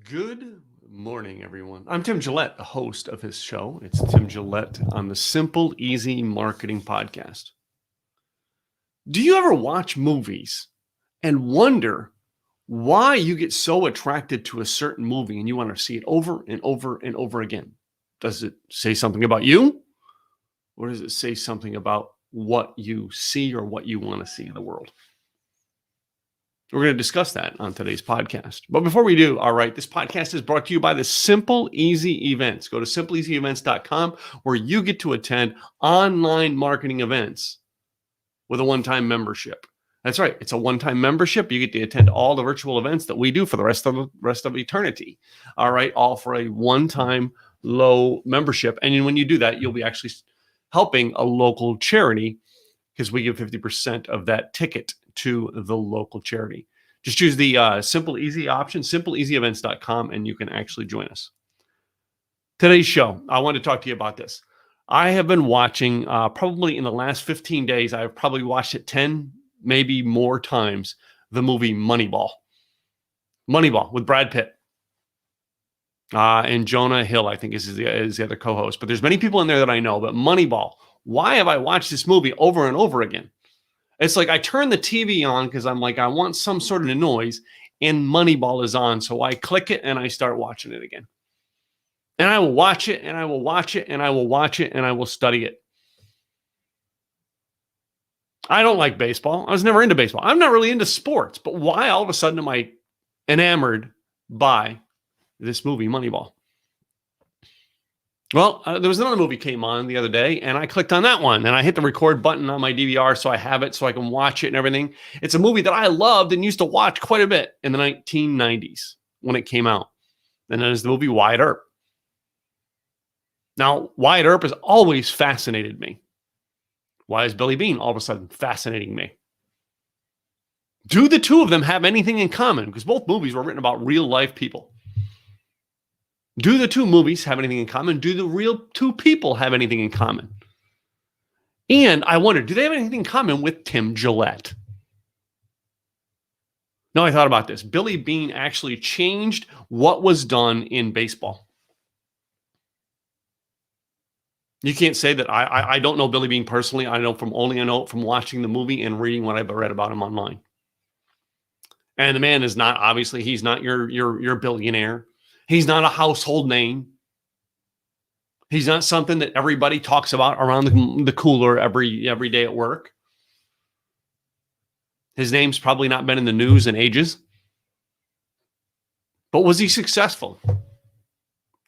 Good morning, everyone. I'm Tim Gillette, the host of his show. It's Tim Gillette on the Simple Easy Marketing Podcast. Do you ever watch movies and wonder why you get so attracted to a certain movie and you want to see it over and over and over again? Does it say something about you? Or does it say something about what you see or what you want to see in the world? We're going to discuss that on today's podcast. But before we do, all right, this podcast is brought to you by the Simple Easy Events. Go to simpleeasyevents.com where you get to attend online marketing events with a one-time membership. That's right. It's a one-time membership. You get to attend all the virtual events that we do for the rest of eternity. All right, all for a one-time low membership. And when you do that, you'll be actually helping a local charity because we give 50% of that ticket to the local charity. Just choose the Simple Easy option, simpleeasyevents.com, and you can actually join us. Today's show, I want to talk to you about this. I have been watching, probably in the last 15 days, I've probably watched it 10, maybe more times, the movie Moneyball. Moneyball with Brad Pitt. And Jonah Hill, I think, is the other co-host. But there's many people in there that I know. But Moneyball, why have I watched this movie over and over again? It's like I turn the TV on because I'm like, I want some sort of noise, and Moneyball is on. So I click it and I start watching it again. And I will watch it, and I will watch it, and I will watch it, and I will study it. I don't like baseball. I was never into baseball. I'm not really into sports. But why all of a sudden am I enamored by this movie, Moneyball? Well, there was another movie came on the other day, and I clicked on that one, and I hit the record button on my DVR so I have it so I can watch it and everything. It's a movie that I loved and used to watch quite a bit in the 1990s when it came out. And then there's the movie Wyatt Earp. Now, Wyatt Earp has always fascinated me. Why is Billy Beane all of a sudden fascinating me? Do the two of them have anything in common? Because both movies were written about real-life people. Do the two movies have anything in common? Do the real two people have anything in common? And I wonder, do they have anything in common with Tim Gillette? No, I thought about this. Billy Beane actually changed what was done in baseball. You can't say that I don't know Billy Beane personally. I know from watching the movie and reading what I've read about him online. And the man is not, obviously, he's not your billionaire. He's not a household name. He's not something that everybody talks about around the cooler every day at work. His name's probably not been in the news in ages. But was he successful?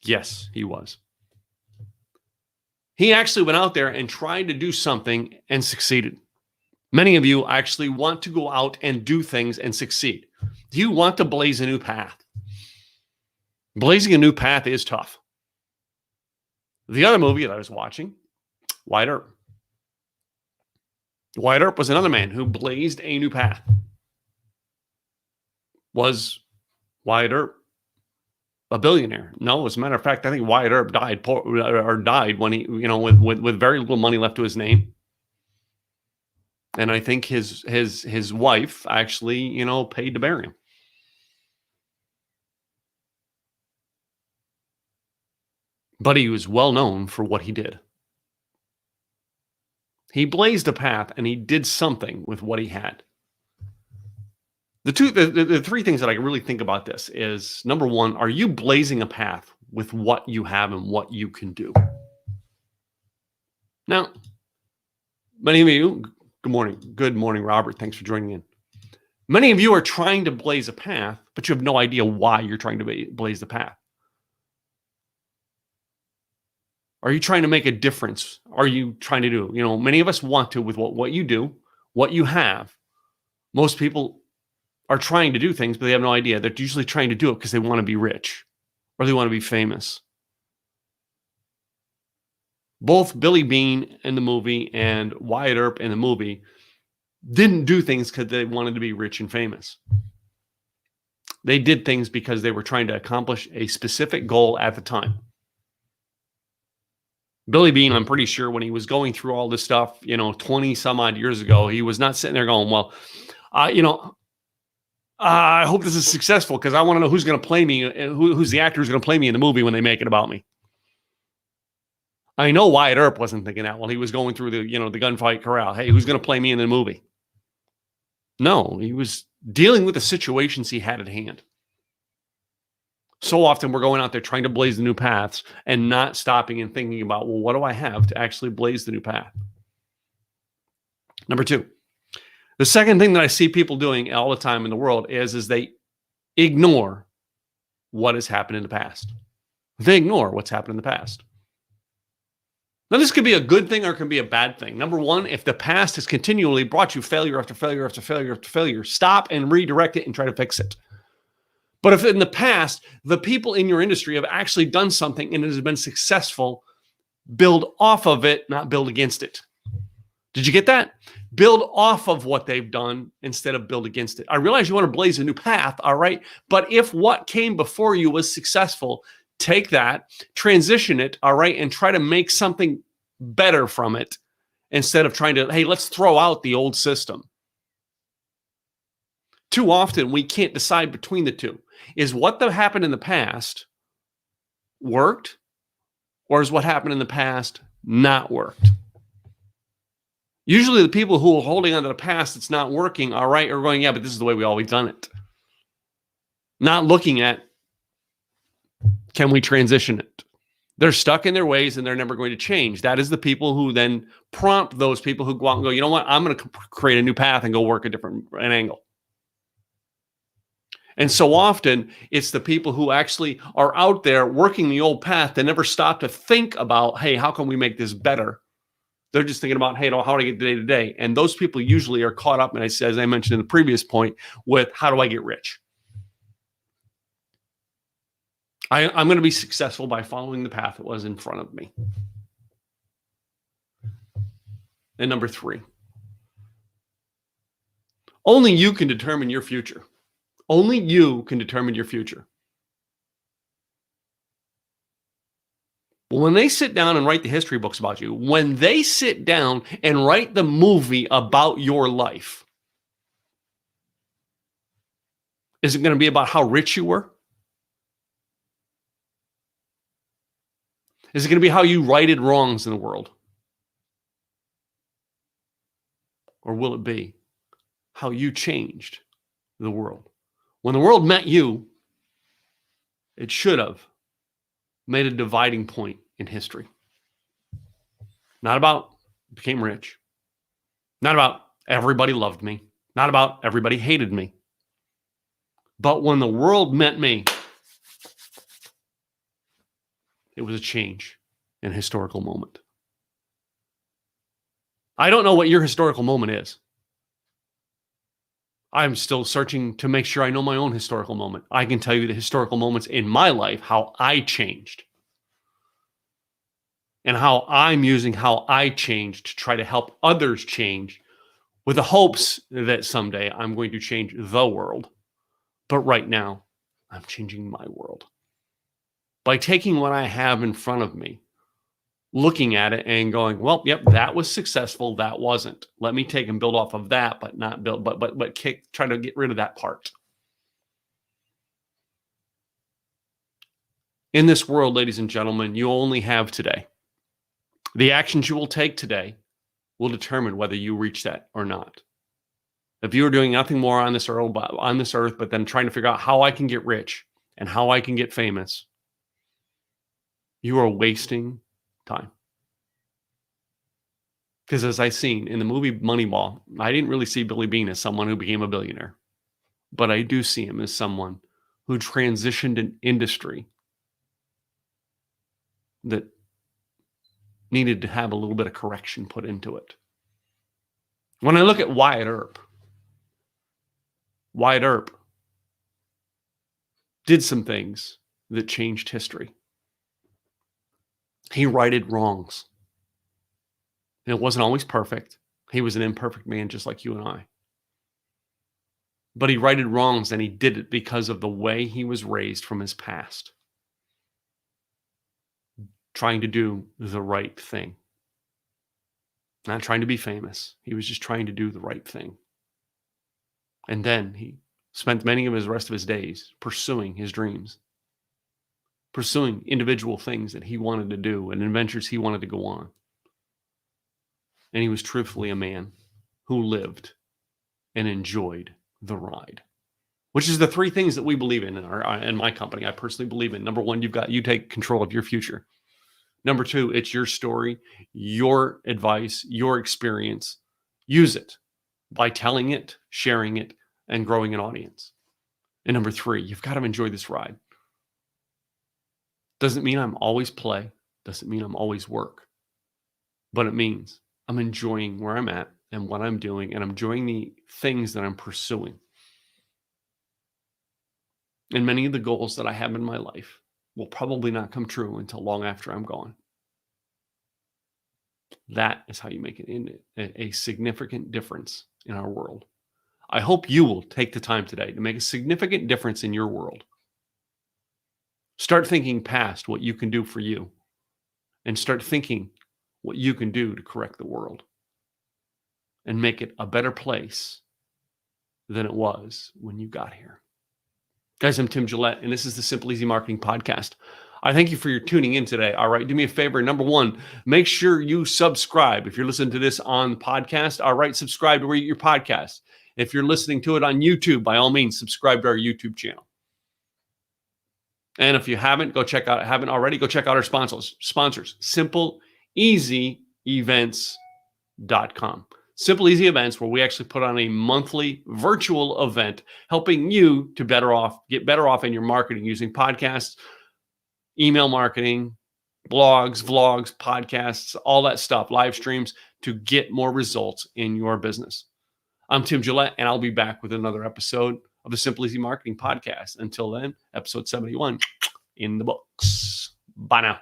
Yes, he was. He actually went out there and tried to do something and succeeded. Many of you actually want to go out and do things and succeed. Do you want to blaze a new path? Blazing a new path is tough. The other movie that I was watching, Wyatt Earp. Wyatt Earp was another man who blazed a new path. Was Wyatt Earp a billionaire? No, as a matter of fact, I think Wyatt Earp died when he, with very little money left to his name. And I think his wife actually, paid to bury him. But he was well known for what he did. He blazed a path and he did something with what he had. The three things that I really think about this is, number one, are you blazing a path with what you have and what you can do? Now, many of you, good morning. Good morning, Robert. Thanks for joining in. Many of you are trying to blaze a path, but you have no idea why you're trying to blaze the path. Are you trying to make a difference? Are you trying to do, many of us want to with what you do, what you have. Most people are trying to do things, but they have no idea. They're usually trying to do it because they want to be rich or they want to be famous. Both Billy Beane in the movie and Wyatt Earp in the movie didn't do things because they wanted to be rich and famous. They did things because they were trying to accomplish a specific goal at the time. Billy Beane, I'm pretty sure when he was going through all this stuff, 20 some odd years ago, he was not sitting there going, well, I hope this is successful because I want to know who's going to play me, who's the actor who's going to play me in the movie when they make it about me. I know Wyatt Earp wasn't thinking that while he was going through the gunfight corral. Hey, who's going to play me in the movie? No, he was dealing with the situations he had at hand. So often we're going out there trying to blaze the new paths and not stopping and thinking about, well, what do I have to actually blaze the new path? Number two, the second thing that I see people doing all the time in the world is they ignore what has happened in the past. They ignore what's happened in the past. Now, this could be a good thing or it can be a bad thing. Number one, if the past has continually brought you failure after failure after failure after failure, stop and redirect it and try to fix it. But if in the past, the people in your industry have actually done something and it has been successful, build off of it, not build against it. Did you get that? Build off of what they've done instead of build against it. I realize you want to blaze a new path, all right? But if what came before you was successful, take that, transition it, all right, and try to make something better from it instead of trying to, hey, let's throw out the old system. Too often, we can't decide between the two. Is what happened in the past worked, or is what happened in the past not worked? Usually the people who are holding on to the past that's not working, all right, are going, yeah, but this is the way we always done it. Not looking at, can we transition it? They're stuck in their ways and they're never going to change. That is the people who then prompt those people who go out and go, you know what, I'm going to create a new path and go work an angle. And so often it's the people who actually are out there working the old path that never stop to think about, hey, how can we make this better? They're just thinking about, hey, how do I get day to day? And those people usually are caught up, and as I mentioned in the previous point, with how do I get rich? I'm going to be successful by following the path that was in front of me. And number three, only you can determine your future. Only you can determine your future. When they sit down and write the history books about you, when they sit down and write the movie about your life, is it going to be about how rich you were? Is it going to be how you righted wrongs in the world? Or will it be how you changed the world? When the world met you, it should have made a dividing point in history. Not about became rich. Not about everybody loved me. Not about everybody hated me. But when the world met me, it was a change in a historical moment. I don't know what your historical moment is. I'm still searching to make sure I know my own historical moment. I can tell you the historical moments in my life, how I changed. And how I'm using how I changed to try to help others change with the hopes that someday I'm going to change the world. But right now, I'm changing my world. By taking what I have in front of me, looking at it and going, well, yep, that was successful, that wasn't. Let me take and build off of that, but not build, try to get rid of that part. In this world, ladies and gentlemen, you only have today. The actions you will take today will determine whether you reach that or not. If you are doing nothing more on this earth, but then trying to figure out how I can get rich and how I can get famous, you are wasting time. Because as I seen in the movie Moneyball, I didn't really see Billy Beane as someone who became a billionaire, but I do see him as someone who transitioned an industry that needed to have a little bit of correction put into it. When I look at Wyatt Earp did some things that changed history. He righted wrongs. And it wasn't always perfect. He was an imperfect man just like you and I. But he righted wrongs, and he did it because of the way he was raised from his past. Trying to do the right thing. Not trying to be famous. He was just trying to do the right thing. And then he spent many of his rest of his days pursuing his dreams, pursuing individual things that he wanted to do and adventures he wanted to go on. And he was truthfully a man who lived and enjoyed the ride, which is the three things that we believe in my company. I personally believe in. Number one, you take control of your future. Number two, it's your story, your advice, your experience. Use it by telling it, sharing it, and growing an audience. And number three, you've got to enjoy this ride. Doesn't mean I'm always play. Doesn't mean I'm always work. But it means I'm enjoying where I'm at and what I'm doing, and I'm enjoying the things that I'm pursuing. And many of the goals that I have in my life will probably not come true until long after I'm gone. That is how you make it a significant difference in our world. I hope you will take the time today to make a significant difference in your world. Start thinking past what you can do for you and start thinking what you can do to correct the world and make it a better place than it was when you got here. Guys, I'm Tim Gillette, and this is the Simple Easy Marketing Podcast. I thank you for your tuning in today. All right, do me a favor. Number one, make sure you subscribe. If you're listening to this on the podcast, all right, subscribe to where you get your podcast. If you're listening to it on YouTube, by all means, subscribe to our YouTube channel. And if you haven't already, go check out our sponsors, SimpleEasyEvents.com. Simple Easy Events, where we actually put on a monthly virtual event, helping you to get better off in your marketing using podcasts, email marketing, blogs, vlogs, podcasts, all that stuff, live streams, to get more results in your business. I'm Tim Gillette, and I'll be back with another episode of the Simple Easy Marketing Podcast. Until then, episode 71 in the books. Bye now.